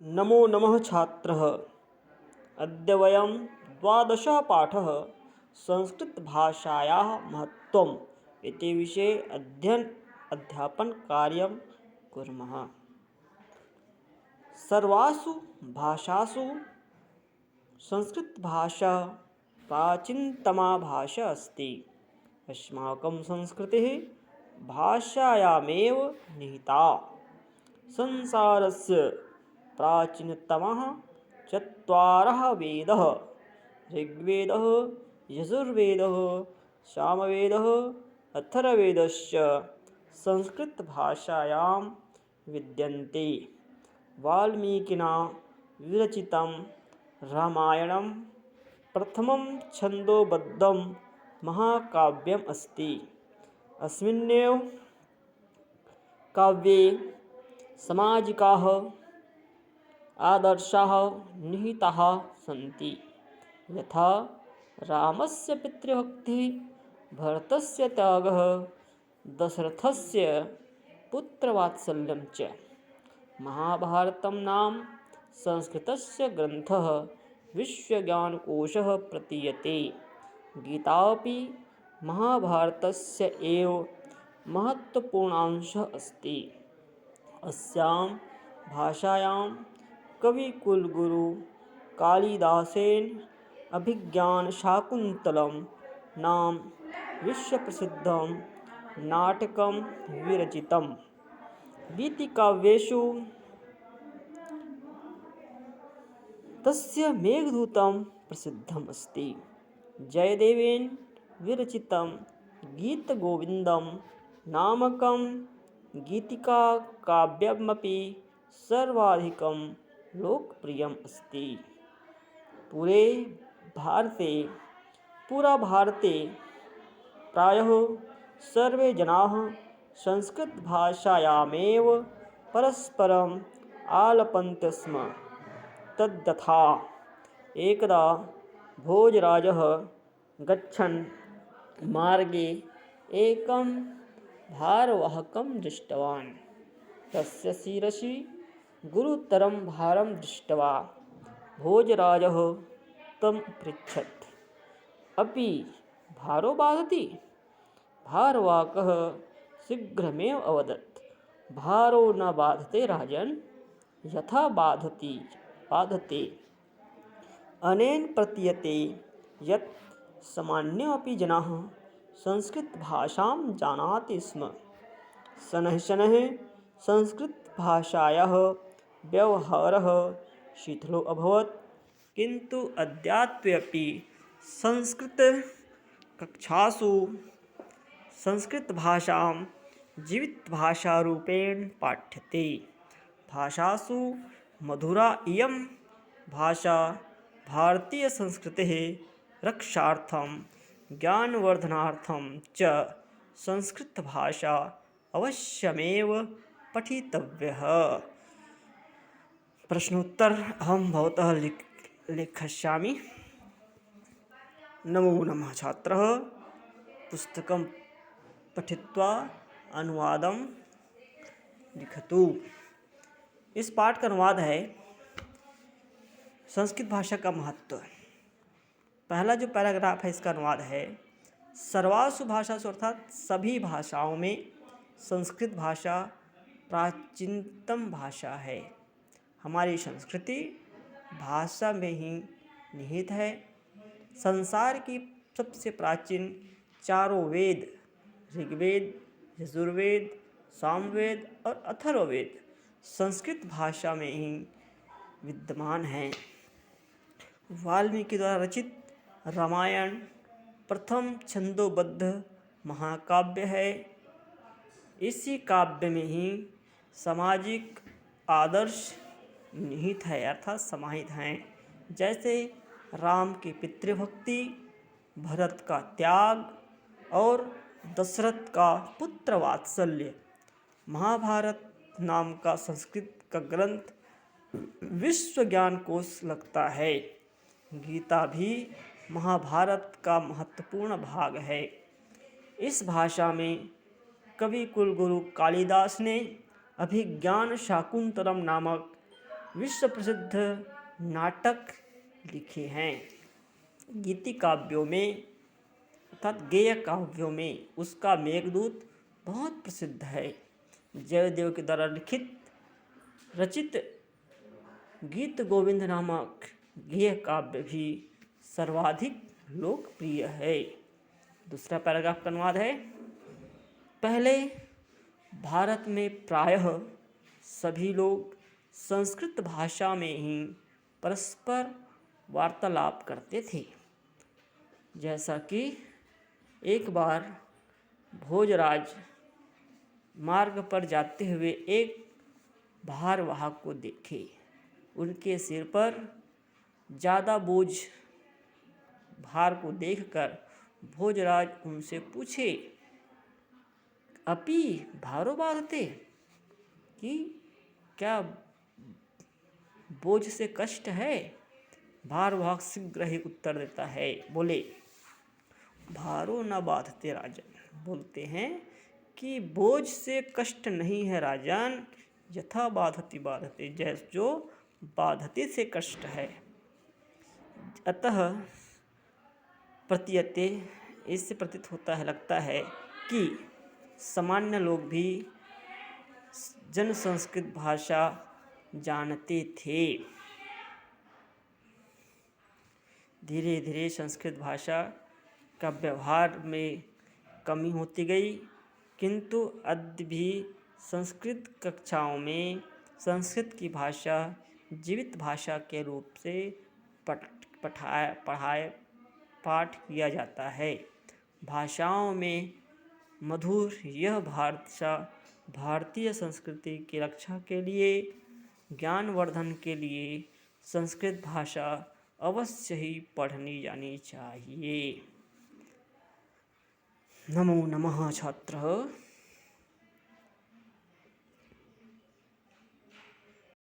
नमो नमः छात्रः। अद्य वयं 12 पाठः संस्कृतभाषायाः महत्त्वम् इति विषये अध्यापनकार्यं कुर्मः। सर्वासु भाषासु संस्कृतभाषा प्राचीनतमा भाषा अस्ति। अस्माकं संस्कृतिः भाषायामेव निहिता। संसारस्य प्राचीनतमः चत्वारः वेदः ऋग्वेदः, यजुर्वेदः, सामवेदः, अथर्ववेदश्च संस्कृतभाषायां विद्यन्ते। वाल्मीकिना विरचितं रामायणं प्रथमं छन्दोबद्धं महाकाव्यम् अस्ति। अस्मिन्नेव काव्ये सामाजिकाः आदर्शाः निहिताः सन्ति। यथा रामस्य पितृभक्तिः, भरतस्य त्यागः, दशरथस्य पुत्रवात्सल्यं च। महाभारतं नाम संस्कृतस्य ग्रन्थः विश्वज्ञानकोशः प्रतीयते। गीता अपि महाभारतस्य एव महत्त्वपूर्णांशः अस्ति। अस्यां भाषायां कविकुलगुरु कालिदासेन अभिज्ञानशाकुन्तलं नाम विश्वप्रसिद्धं नाटकं विरचितं। गीतिकाव्येषु तस्य मेघदूतं प्रसिद्धम् अस्ति। जयदेवेन विरचितं गीतगोविन्दं नामकं गीतिकाव्यमपि सर्वाधिकं लोकप्रियम् अस्ति। भारते प्रायः सर्वे जनाः संस्कृतभाषायामेव परस्परम् आलपन्ते स्म। तद्यथा एकदा भोजराजः गच्छन् मार्गे एकं भारवाहकं दृष्टवान्। तस्य शिरसि गुरुतरं भारं दृष्ट्वा भोजराजः तं पृच्छत्, अपि भारो बाधति? भारवाहकः शीघ्रमेव अवदत्, भारो न बाधते राजन्, यथा बाधते। अनेन प्रतीयते यत् सामान्यमपि जनाः संस्कृतभाषां जानन्ति स्म। शनैः शनैः संस्कृतभाषायाः व्यवहारः शिथिलो अभवत्, किन्तु अद्यापि संस्कृतकक्षासु संस्कृतभाषां जीवितभाषारूपेण पाठ्यते। भाषासु मधुरा इयं भाषा भारतीयसंस्कृतेः रक्षार्थं ज्ञानवर्धनार्थं च संस्कृतभाषा अवश्यमेव पठितव्यः। प्रश्नोत्तर अहं भवतः लिखिष्यामि। नमो नमः छात्रः। पुस्तकं पठित्वा अनुवादं लिखतु। इस पाठ का अनुवाद है संस्कृत भाषा का महत्व। पहला जो पैराग्राफ है इसका अनुवाद है, सर्वासु भाषासु अर्थात सभी भाषाओं में संस्कृत भाषा प्राचीनतम भाषा है। हमारी संस्कृति भाषा में ही निहित है। संसार की सबसे प्राचीन चारों वेद ऋग्वेद, यजुर्वेद, सामवेद और अथर्ववेद संस्कृत भाषा में ही विद्यमान हैं। वाल्मीकि द्वारा रचित रामायण प्रथम छंदोबद्ध महाकाव्य है। इसी काव्य में ही सामाजिक आदर्श निहित है अर्थात समाहित हैं। जैसे राम की पितृभक्ति, भरत का त्याग और दशरथ का पुत्र वात्सल्य। महाभारत नाम का संस्कृत का ग्रंथ विश्व ज्ञान कोश लगता है। गीता भी महाभारत का महत्वपूर्ण भाग है। इस भाषा में कवि कुलगुरु कालिदास ने अभिज्ञान शाकुंतलम नामक विश्व प्रसिद्ध नाटक लिखे हैं। गीति काव्यों में अर्थात गेय काव्यों में उसका मेघदूत बहुत प्रसिद्ध है। जयदेव के द्वारा रचित गीत गोविंद नामक गेय काव्य भी सर्वाधिक लोकप्रिय है। दूसरा पैराग्राफ का अनुवाद है। पहले भारत में प्रायः सभी लोग संस्कृत भाषा में ही परस्पर वार्तालाप करते थे। जैसा कि एक बार भोजराज मार्ग पर जाते हुए एक भारवाहक को देखे। उनके सिर पर ज़्यादा बोझ भार को देखकर भोजराज उनसे पूछे, अपि भारो बाधते, कि क्या बोझ से कष्ट है? भारवाहक शीघ्र ही उत्तर देता है, बोले, भारो न बाधते राजन। बोलते हैं कि बोझ से कष्ट नहीं है राजन, यथा बाधति बाधते, जैसे जो बाधते से कष्ट है। अतः प्रतीयते, इससे प्रतीत होता है, लगता है कि सामान्य लोग भी जन संस्कृत भाषा जानते थे। धीरे धीरे संस्कृत भाषा का व्यवहार में कमी होती गई, किंतु अद्य भी संस्कृत कक्षाओं में संस्कृत की भाषा जीवित भाषा के रूप से पाठ किया जाता है। भाषाओं में मधुर यह भाषा भारतीय संस्कृति की रक्षा के लिए, ज्ञानवर्धन के लिए संस्कृत भाषा अवश्य ही पढ़नी जानी चाहिए। नमो नमः छात्रः।